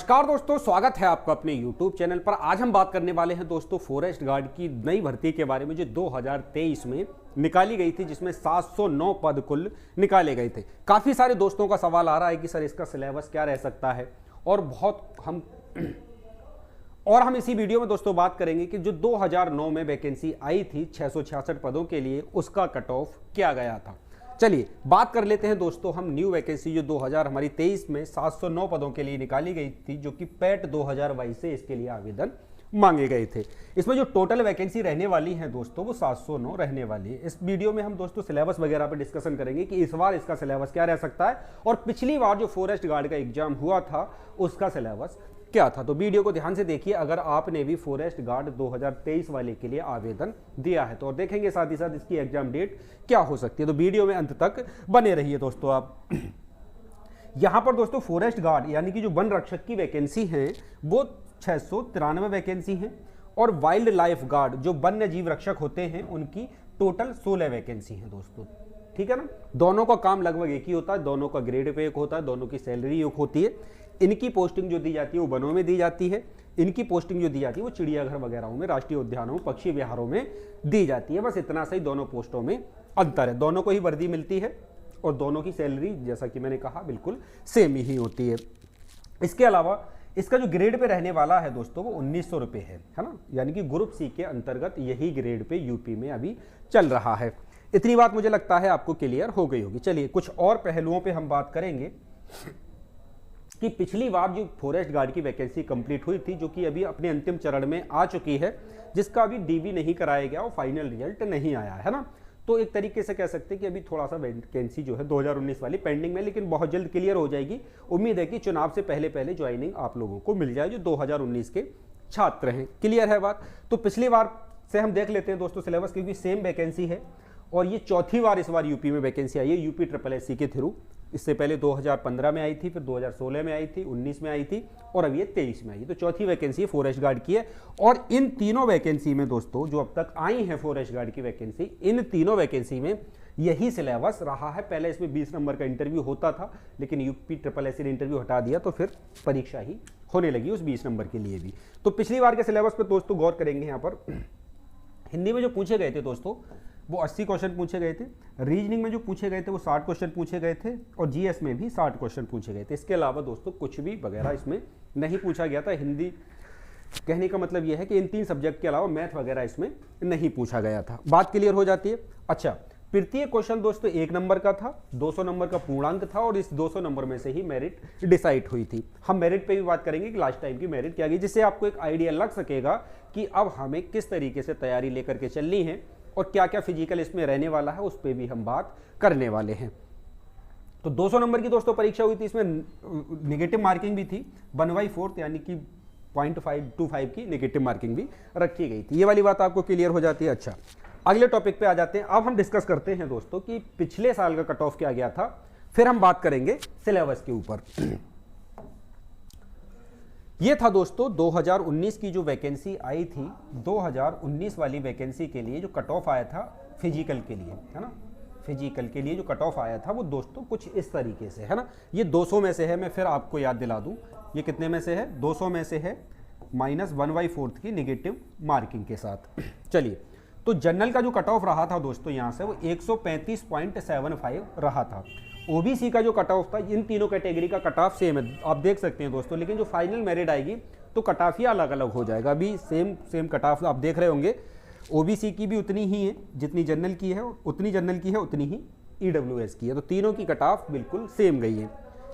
नमस्कार दोस्तों, स्वागत है आपका अपने YouTube चैनल पर। आज हम बात करने वाले हैं दोस्तों फॉरेस्ट गार्ड की नई भर्ती के बारे में जो 2023 में निकाली गई थी, जिसमें 709 पद कुल निकाले गए थे। काफ़ी सारे दोस्तों का सवाल आ रहा है कि सर इसका सिलेबस क्या रह सकता है, और हम इसी वीडियो में दोस्तों बात करेंगे कि जो 2009 में वैकेंसी आई थी 666 पदों के लिए, उसका कट ऑफ क्या गया था। चलिए बात कर लेते हैं दोस्तों हम न्यू वैकेंसी जो 2023 में 709 पदों के लिए निकाली गई थी, जो कि पैट 2022 से इसके लिए आवेदन मांगे गए थे। इसमें जो टोटल वैकेंसी रहने वाली है दोस्तों वो 709 रहने वाली है। इस वीडियो में हम दोस्तों सिलेबस वगैरह पर डिस्कशन करेंगे कि इस बार इसका सिलेबस क्या रह सकता है, और पिछली बार जो फॉरेस्ट गार्ड का एग्जाम हुआ था उसका सिलेबस क्या था। तो वीडियो को ध्यान से देखिए अगर आपने भी फॉरेस्ट गार्ड 2023 वाले के लिए आवेदन दिया है तो, और देखेंगे साथ ही साथ इसकी एग्जाम डेट क्या हो सकती है। तो वीडियो में अंत तक बने रहिए दोस्तों आप। यहां पर दोस्तों फॉरेस्ट गार्ड यानी कि जो वन रक्षक की वैकेंसी है वो 693 वैकेंसी है, और वाइल्ड लाइफ गार्ड जो वन्य जीव रक्षक होते हैं उनकी टोटल 16 वैकेंसी है दोस्तों। ठीक है ना, दोनों का काम लगभग एक ही होता है, दोनों का ग्रेड पे एक होता है, दोनों की सैलरी एक होती है। इनकी पोस्टिंग जो दी जाती है वो वनों में दी जाती है, इनकी पोस्टिंग जो दी जाती है वो चिड़ियाघर वगैरह में, राष्ट्रीय उद्यानों, पक्षी विहारों में दी जाती है। बस इतना सही दोनों पोस्टों में अंतर है, दोनों को ही वर्दी मिलती है और दोनों की सैलरी जैसा कि मैंने कहा बिल्कुल सेम ही होती है। इसके अलावा इसका जो ग्रेड पे रहने वाला है दोस्तों वो 1900 रुपये है ना, यानी कि ग्रुप सी के अंतर्गत यही ग्रेड पे यूपी में अभी चल रहा है। इतनी बात मुझे लगता है आपको क्लियर हो गई होगी। चलिए कुछ और पहलुओं पे हम बात करेंगे कि पिछली बार जो फॉरेस्ट गार्ड की वैकेंसी कंप्लीट हुई थी, जो कि अभी अपने अंतिम चरण में आ चुकी है, जिसका अभी डीबी नहीं कराया गया और फाइनल रिजल्ट नहीं आया है ना, तो एक तरीके से कह सकते हैं कि अभी थोड़ा सा वैकेंसी जो है 2019 वाली पेंडिंग में, लेकिन बहुत जल्द क्लियर हो जाएगी। उम्मीद है कि चुनाव से पहले पहले ज्वाइनिंग आप लोगों को मिल जाए जो 2019 के छात्र हैं। क्लियर है बात। तो पिछली बार से हम देख लेते हैं दोस्तों सिलेबस, क्योंकि सेम वैकेंसी है और ये चौथी बार इस बार यूपी में वैकेंसी आई है, यूपी SSSC के थ्रू। इससे पहले 2015 में आई थी, फिर 2016 में आई थी, 19 में आई थी, और अब ये 23 में आई। तो चौथी वैकेंसी फॉरेस्ट गार्ड की है। और इन तीनों वैकेंसी में दोस्तों जो अब तक आई है फॉरेस्ट गार्ड की वैकेंसी, इन तीनों वैकेंसी में यही सिलेबस रहा है। पहले इसमें 20 नंबर का इंटरव्यू होता था, लेकिन यूपी SSSC ने इंटरव्यू हटा दिया, तो फिर परीक्षा ही होने लगी उस 20 नंबर के लिए भी। तो पिछली बार के सिलेबस पर दोस्तों गौर करेंगे। यहाँ पर हिंदी में जो पूछे गए थे दोस्तों वो 80 क्वेश्चन पूछे गए थे, रीजनिंग में जो पूछे गए थे वो 60 क्वेश्चन पूछे गए थे, और जीएस में भी 60 क्वेश्चन पूछे गए थे। इसके अलावा दोस्तों कुछ भी वगैरह इसमें नहीं पूछा गया था। हिंदी कहने का मतलब यह है कि इन 3 सब्जेक्ट के अलावा मैथ वगैरह इसमें नहीं पूछा गया था। बात क्लियर हो जाती है। अच्छा, प्रत्येक क्वेश्चन दोस्तों 1 नंबर का था, 200 नंबर का पूर्णांक था, और इस 200 नंबर में से ही मेरिट डिसाइड हुई थी। हम मेरिट पे भी बात करेंगे कि लास्ट टाइम की मेरिट क्या गई, जिससे आपको एक आइडिया लग सकेगा कि अब हमें किस तरीके से तैयारी लेकर के चलनी है, और क्या क्या फिजिकल इसमें रहने वाला है उस पर भी हम बात करने वाले हैं। तो 200 नंबर की दोस्तों परीक्षा हुई थी, इसमें नेगेटिव मार्किंग भी थी, 1/4 यानी कि 0.525 की नेगेटिव मार्किंग भी रखी गई थी। ये वाली बात आपको क्लियर हो जाती है। अच्छा, अगले टॉपिक पे आ जाते हैं। अब हम डिस्कस करते हैं दोस्तों कि पिछले साल का कट ऑफ क्या गया था, फिर हम बात करेंगे सिलेबस के ऊपर। ये था दोस्तों 2019 की जो वैकेंसी आई थी, 2019 वाली वैकेंसी के लिए जो कट ऑफ आया था फिजिकल के लिए, है ना, फिजिकल के लिए जो कट ऑफ आया था वो दोस्तों कुछ इस तरीके से है ना। ये 200 में से है, मैं फिर आपको याद दिला दूं, ये कितने में से है, 200 में से है, -1/4 की नेगेटिव मार्किंग के साथ। चलिए, तो जनरल का जो कट ऑफ रहा था दोस्तों यहाँ से वो 135.75 रहा था। ओबीसी का जो कट ऑफ था, इन तीनों कैटेगरी का कट ऑफ सेम है, आप देख सकते हैं दोस्तों, लेकिन जो फाइनल मेरिट आएगी तो कट ऑफ ही अलग अलग हो जाएगा। अभी सेम कट ऑफ आप देख रहे होंगे, ओबीसी की भी उतनी ही है जितनी जनरल की है, उतनी जनरल की है उतनी ही ईडब्ल्यूएस की है। तो तीनों की कट ऑफ बिल्कुल सेम गई है।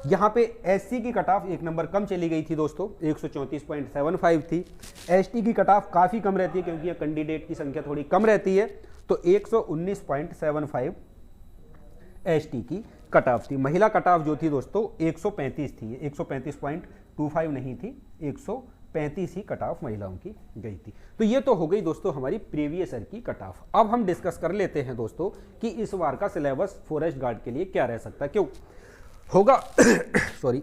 यहाँ पे एससी की कट ऑफ 1 नंबर कम चली गई थी दोस्तों, 134.75 थी। एसटी की कट ऑफ काफ़ी कम रहती है क्योंकि यहाँ कैंडिडेट की संख्या थोड़ी कम रहती है, तो 119.75 एसटी की कट ऑफ थी। महिला कट ऑफ जो थी दोस्तों 135 थी, 135.25 नहीं थी, 135 ही कट ऑफ महिलाओं की गई थी। तो ये तो हो गई दोस्तों हमारी प्रीवियस ईयर की कट ऑफ। अब हम डिस्कस कर लेते हैं दोस्तों कि इस बार का सिलेबस फॉरेस्ट गार्ड के लिए क्या रह सकता है, क्यों होगा सॉरी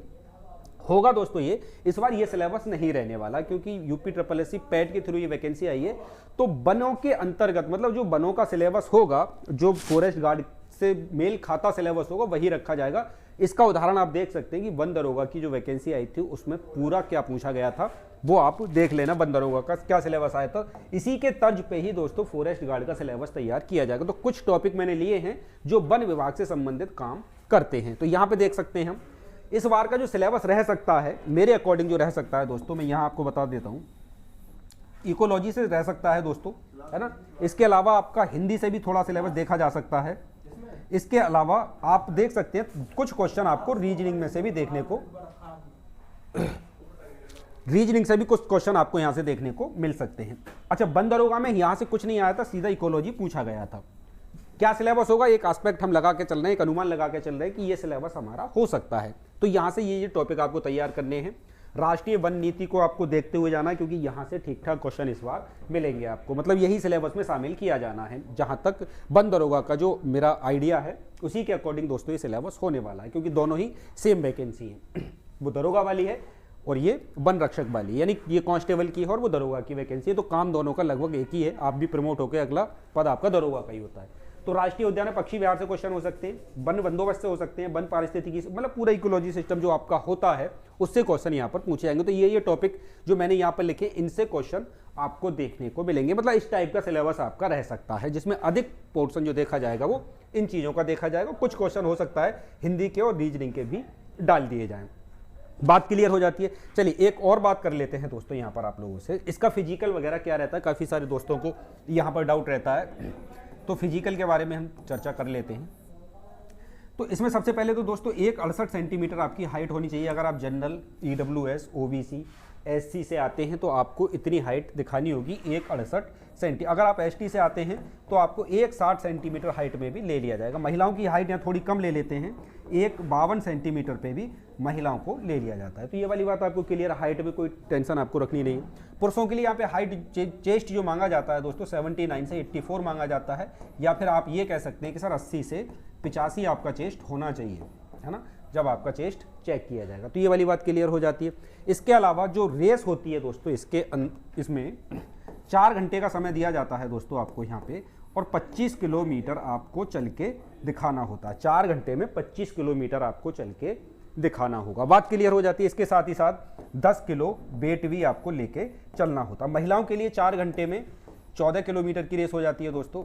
होगा दोस्तों। ये इस बार ये सिलेबस नहीं रहने वाला, क्योंकि यूपी SSSC पैट के थ्रू ये वैकेंसी आई है। तो वनों के अंतर्गत, मतलब जो वनों का सिलेबस होगा, जो फॉरेस्ट गार्ड जिससे मेल खाता सिलेबस होगा वही रखा जाएगा। इसका उदाहरण आप देख सकते हैं कि वन दरोगा की जो वैकेंसी आई थी उसमें पूरा क्या पूछा गया था, वो आप देख लेना। वन दरोगा का क्या सिलेबस आया था, इसी के तर्ज पे ही दोस्तों फॉरेस्ट गार्ड का सिलेबस तैयार किया जाएगा। तो कुछ टॉपिक मैंने लिए हैं जो वन विभाग से संबंधित काम करते हैं। तो यहाँ पे देख सकते हैं हम इस बार का जो सिलेबस रह सकता है, मेरे अकॉर्डिंग जो रह सकता है दोस्तों, मैं यहाँ आपको बता देता हूँ, इकोलॉजी से रह सकता है दोस्तों, है ना। इसके अलावा आपका हिंदी से भी थोड़ा सिलेबस देखा जा सकता है। इसके अलावा आप देख सकते हैं कुछ क्वेश्चन आपको रीजनिंग में से भी देखने को, रीजनिंग से भी कुछ क्वेश्चन आपको यहां से देखने को मिल सकते हैं। अच्छा, वन दरोगा में यहां से कुछ नहीं आया था, सीधा इकोलॉजी पूछा गया था। क्या सिलेबस होगा, एक एस्पेक्ट हम लगा के चल रहे हैं, एक अनुमान लगा के चल रहे हैं कि ये सिलेबस हमारा हो सकता है। तो यहां से ये टॉपिक आपको तैयार करने हैं। राष्ट्रीय वन नीति को आपको देखते हुए जाना है, क्योंकि यहाँ से ठीक ठाक क्वेश्चन इस बार मिलेंगे आपको, मतलब यही सिलेबस में शामिल किया जाना है। जहाँ तक वन दरोगा का जो मेरा आइडिया है उसी के अकॉर्डिंग दोस्तों ये सिलेबस होने वाला है, क्योंकि दोनों ही सेम वैकेंसी है। वो दरोगा वाली है और ये वन रक्षक वाली, यानी ये कांस्टेबल की है और वो दरोगा की वैकेंसी है। तो काम दोनों का लगभग एक ही है, आप भी प्रमोट होकर अगला पद आपका दरोगा का ही होता है। तो राष्ट्रीय उद्यान में पक्षी विहार से क्वेश्चन हो सकते हैं, वन बंदोबस्त से हो सकते हैं, वन पारिस्थितिकी, मतलब पूरा इकोलॉजी सिस्टम जो आपका होता है उससे क्वेश्चन यहाँ पर पूछे जाएंगे। तो ये टॉपिक जो मैंने यहाँ पर लिखे, इनसे क्वेश्चन आपको देखने को मिलेंगे। मतलब इस टाइप का सिलेबस आपका रह सकता है, जिसमें अधिक पोर्शन जो देखा जाएगा वो इन चीज़ों का देखा जाएगा। कुछ क्वेश्चन हो सकता है हिंदी के और रीजनिंग के भी डाल दिए जाएं। बात क्लियर हो जाती है। चलिए एक और बात कर लेते हैं दोस्तों यहाँ पर आप लोगों से, इसका फिजिकल वगैरह क्या रहता है, काफ़ी सारे दोस्तों को यहाँ पर डाउट रहता है। तो फिजिकल के बारे में हम चर्चा कर लेते हैं। तो इसमें सबसे पहले तो दोस्तों 168 सेंटीमीटर आपकी हाइट होनी चाहिए। अगर आप जनरल, ईडब्ल्यूएस, ओबीसी, एससी से आते हैं तो आपको इतनी हाइट दिखानी होगी 168 सेंटी। अगर आप एसटी से आते हैं तो आपको 160 सेंटीमीटर हाइट में भी ले लिया जाएगा। महिलाओं की हाइट यहाँ थोड़ी कम ले लेते हैं, 152 सेंटीमीटर पे भी महिलाओं को ले लिया जाता है। तो ये वाली बात आपको क्लियर, हाइट में कोई टेंशन आपको रखनी नहीं। पुरुषों के लिए यहाँ पे हाइट चेस्ट जो मांगा जाता है दोस्तों 79 से 84 मांगा जाता है, या फिर आप ये कह सकते हैं कि सर 80 से 85 आपका चेस्ट होना चाहिए, है ना, जब आपका चेस्ट चेक किया जाएगा। तो ये वाली बात क्लियर हो जाती है। इसके अलावा जो रेस होती है दोस्तों, इसमें 4 घंटे का समय दिया जाता है दोस्तों आपको यहाँ पे, और 25 किलोमीटर आपको चल के दिखाना होता है। 4 घंटे में 25 किलोमीटर आपको चल के दिखाना होगा। बात क्लियर हो जाती है। इसके साथ ही साथ 10 किलो वेट भी आपको लेके चलना होता है। महिलाओं के लिए 4 घंटे में 14 किलोमीटर की रेस हो जाती है दोस्तों।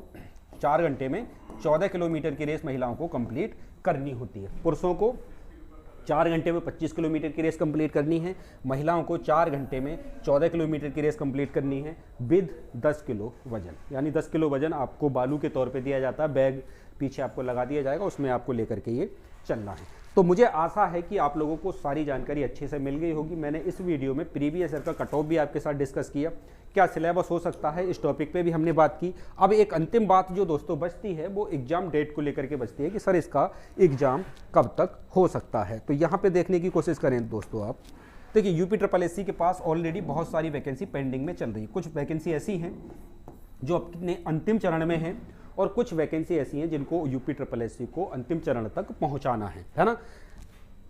4 घंटे में 14 किलोमीटर की रेस महिलाओं को कंप्लीट करनी होती है। पुरुषों को 4 घंटे में 25 किलोमीटर की रेस कंप्लीट करनी है, महिलाओं को 4 घंटे में 14 किलोमीटर की रेस कंप्लीट करनी है विद 10 किलो वजन। यानी 10 किलो वजन आपको बालू के तौर पे दिया जाता है, बैग पीछे आपको लगा दिया जाएगा, उसमें आपको लेकर के ये चलना है। तो मुझे आशा है कि आप लोगों को सारी जानकारी अच्छे से मिल गई होगी। मैंने इस वीडियो में प्रीवियस ईयर का कट ऑफ भी आपके साथ डिस्कस किया, क्या सिलेबस हो सकता है, इस टॉपिक पे भी हमने बात की। अब एक अंतिम बात जो दोस्तों बचती है वो एग्जाम डेट को लेकर के बचती है कि सर इसका एग्जाम कब तक हो सकता है। तो यहाँ पे देखने की कोशिश करें दोस्तों आप। देखिए UPSSC के पास ऑलरेडी बहुत सारी वैकेंसी पेंडिंग में चल रही है। कुछ वैकेंसी ऐसी हैं जो अपने अंतिम चरण में हैं, और कुछ वैकेंसी ऐसी हैं जिनको UPSSC को अंतिम चरण तक पहुंचाना है ना।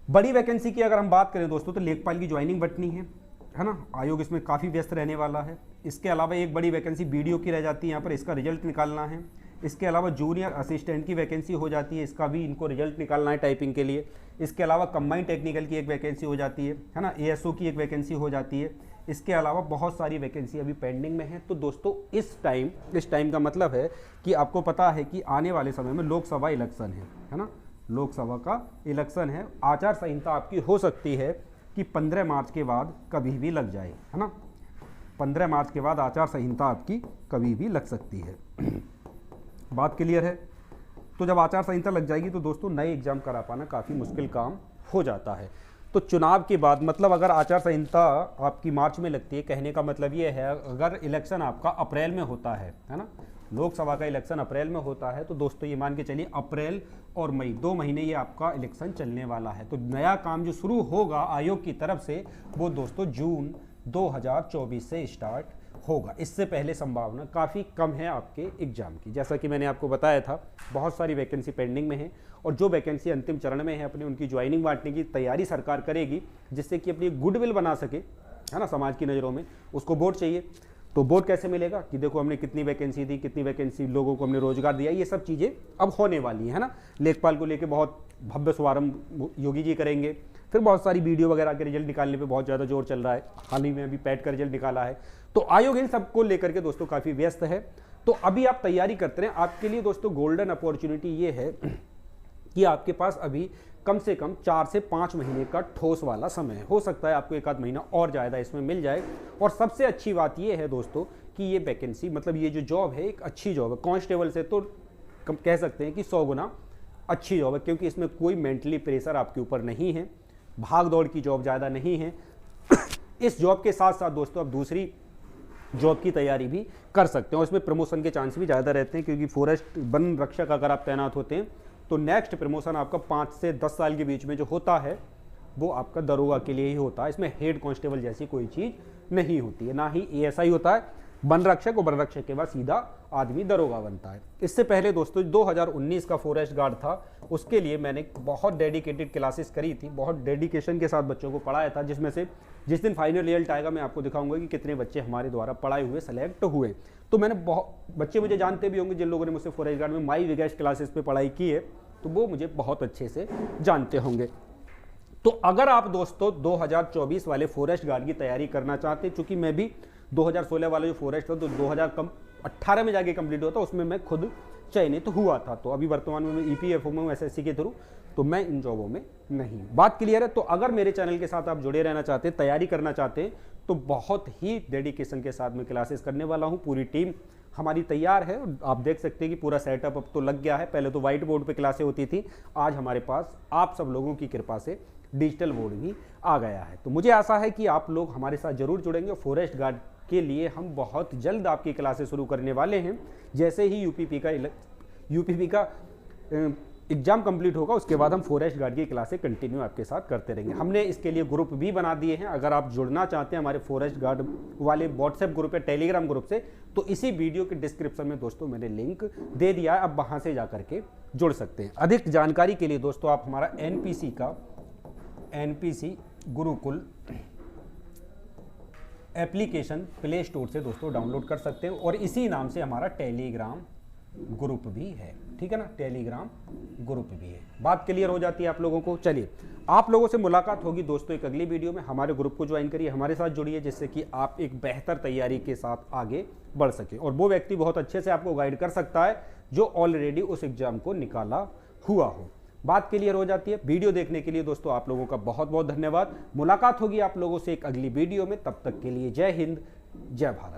बड़ी वैकेंसी की अगर हम बात करें दोस्तों तो लेखपाल की ज्वाइनिंग बटनी है ना, आयोग इसमें काफ़ी व्यस्त रहने वाला है। इसके अलावा एक बड़ी वैकेंसी BDO की रह जाती है, यहाँ पर इसका रिजल्ट निकालना है। इसके अलावा जूनियर असिस्टेंट की वैकेंसी हो जाती है, इसका भी इनको रिजल्ट निकालना है टाइपिंग के लिए। इसके अलावा कंबाइंड टेक्निकल की एक वैकेंसी हो जाती है ना, ASO की एक वैकेंसी हो जाती है। इसके अलावा बहुत सारी वैकेंसी अभी पेंडिंग में है। तो दोस्तों इस टाइम का मतलब है कि आपको पता है कि आने वाले समय में लोकसभा इलेक्शन है ना, लोकसभा का इलेक्शन है। आचार संहिता आपकी हो सकती है कि 15 मार्च के बाद कभी भी लग जाए, है ना। 15 मार्च के बाद आचार संहिता आपकी कभी भी लग सकती है। बात क्लियर है। तो जब आचार संहिता लग जाएगी तो दोस्तों नए एग्जाम करा पाना काफ़ी मुश्किल काम हो जाता है। तो चुनाव के बाद, मतलब अगर आचार संहिता आपकी मार्च में लगती है, कहने का मतलब ये है अगर इलेक्शन आपका अप्रैल में होता है ना, लोकसभा का इलेक्शन अप्रैल में होता है, तो दोस्तों ये मान के चलिए अप्रैल और मई 2 महीने ये आपका इलेक्शन चलने वाला है। तो नया काम जो शुरू होगा आयोग की तरफ से वो दोस्तों जून 2024 से स्टार्ट होगा। इससे पहले संभावना काफ़ी कम है आपके एग्जाम की। जैसा कि मैंने आपको बताया था बहुत सारी वैकेंसी पेंडिंग में है, और जो वैकेंसी अंतिम चरण में है अपनी उनकी ज्वाइनिंग बांटने की तैयारी सरकार करेगी, जिससे कि अपनी गुडविल बना सके, है ना, समाज की नज़रों में। उसको वोट चाहिए, तो बोर्ड कैसे मिलेगा कि देखो हमने कितनी वैकेंसी दी, कितनी वैकेंसी लोगों को हमने रोजगार दिया, ये सब चीज़ें अब होने वाली है ना। लेखपाल को लेके बहुत भव्य शुभारंभ योगी जी करेंगे। फिर बहुत सारी वीडियो वगैरह के रिजल्ट निकालने पे बहुत ज़्यादा जोर चल रहा है। हाल ही में अभी पैट का रिजल्ट निकाला है, तो आयोग इन सबको लेकर के दोस्तों काफ़ी व्यस्त है। तो अभी आप तैयारी करते रहें। आपके लिए दोस्तों गोल्डन अपॉर्चुनिटी ये है कि आपके पास अभी कम से कम 4 से 5 महीने का ठोस वाला समय है। हो सकता है आपको एक आध महीना और ज़्यादा इसमें मिल जाए। और सबसे अच्छी बात ये है दोस्तों कि ये वैकेंसी, मतलब ये जो जॉब है एक अच्छी जॉब है। कांस्टेबल से तो कह सकते हैं कि 100 गुना अच्छी जॉब है, क्योंकि इसमें कोई मेंटली प्रेशर आपके ऊपर नहीं है, भाग दौड़ की जॉब ज़्यादा नहीं है। इस जॉब के साथ साथ दोस्तों आप दूसरी जॉब की तैयारी भी कर सकते हैं और इसमें प्रमोशन के चांस भी ज़्यादा रहते हैं, क्योंकि फॉरेस्ट वन रक्षक अगर आप तैनात होते हैं तो नेक्स्ट प्रमोशन आपका 5 से 10 साल के बीच में जो होता है वो आपका दरोगा के लिए ही होता है। इसमें हेड कांस्टेबल जैसी कोई चीज़ नहीं होती है, ना ही एएसआई होता है। वन रक्षक और वन रक्षक के बाद सीधा आदमी दरोगा बनता है। इससे पहले दोस्तों 2019 का फॉरेस्ट गार्ड था, उसके लिए मैंने बहुत डेडिकेटेड क्लासेस करी थी, बहुत डेडिकेशन के साथ बच्चों को पढ़ाया था, जिसमें से जिस दिन फाइनल रिजल्ट आएगा मैं आपको दिखाऊंगा कि कितने बच्चे हमारे द्वारा पढ़ाए हुए सेलेक्ट हुए। तो मैंने बहुत बच्चे मुझे जानते भी होंगे, जिन लोगों ने मुझसे फॉरेस्ट गार्ड में माई विगेस्ट क्लासेस पे पढ़ाई की है तो वो मुझे बहुत अच्छे से जानते होंगे। तो अगर आप दोस्तों 2024 वाले फॉरेस्ट गार्ड की तैयारी करना चाहते हैं, चूंकि मैं भी 2016 वाला जो फॉरेस्ट था तो 2018 में जाके कंप्लीट हुआ था, उसमें मैं खुद चयनित हुआ था। तो अभी वर्तमान में मैं ईपीएफओ में हूँ एसएससी के थ्रू, तो मैं इन जॉबों में नहीं। बात क्लियर है। तो अगर मेरे चैनल के साथ आप जुड़े रहना चाहते हैं, तैयारी करना चाहते हैं, तो बहुत ही डेडिकेशन के साथ मैं क्लासेस करने वाला हूँ। पूरी टीम हमारी तैयार है। आप देख सकते हैं कि पूरा सेटअप अब तो लग गया है। पहले तो व्हाइट बोर्ड पे क्लासें होती थी, आज हमारे पास आप सब लोगों की कृपा से डिजिटल बोर्ड भी आ गया है। तो मुझे आशा है कि आप लोग हमारे साथ जरूर जुड़ेंगे। फॉरेस्ट गार्ड के लिए हम बहुत जल्द आपकी क्लासेस शुरू करने वाले हैं। जैसे ही यूपीपी का एग्जाम कंप्लीट होगा उसके बाद हम फॉरेस्ट गार्ड की क्लासें कंटिन्यू आपके साथ करते रहेंगे। हमने इसके लिए ग्रुप भी बना दिए हैं। अगर आप जुड़ना चाहते हैं हमारे फॉरेस्ट गार्ड वाले व्हाट्सएप ग्रुप या टेलीग्राम ग्रुप से, तो इसी वीडियो के डिस्क्रिप्शन में दोस्तों मैंने लिंक दे दिया है, आप वहां से जाकर के जुड़ सकते हैं। अधिक जानकारी के लिए दोस्तों आप हमारा NPC Gurukul application play store से दोस्तों डाउनलोड कर सकते हैं और इसी नाम से हमारा टेलीग्राम ग्रुप भी है, ठीक है ना, टेलीग्राम ग्रुप भी है। बात क्लियर हो जाती है आप लोगों को। चलिए, आप लोगों से मुलाकात होगी दोस्तों एक अगली वीडियो में। हमारे ग्रुप को ज्वाइन करिए, हमारे साथ जुड़िए, जिससे कि आप एक बेहतर तैयारी के साथ आगे बढ़ सके और वो व्यक्ति बहुत अच्छे से आपको गाइड कर सकता है जो ऑलरेडी उस एग्जाम को निकाला हुआ हो। बात क्लियर हो जाती है। वीडियो देखने के लिए दोस्तों आप लोगों का बहुत बहुत धन्यवाद। मुलाकात होगी आप लोगों से एक अगली वीडियो में। तब तक के लिए जय हिंद, जय भारत।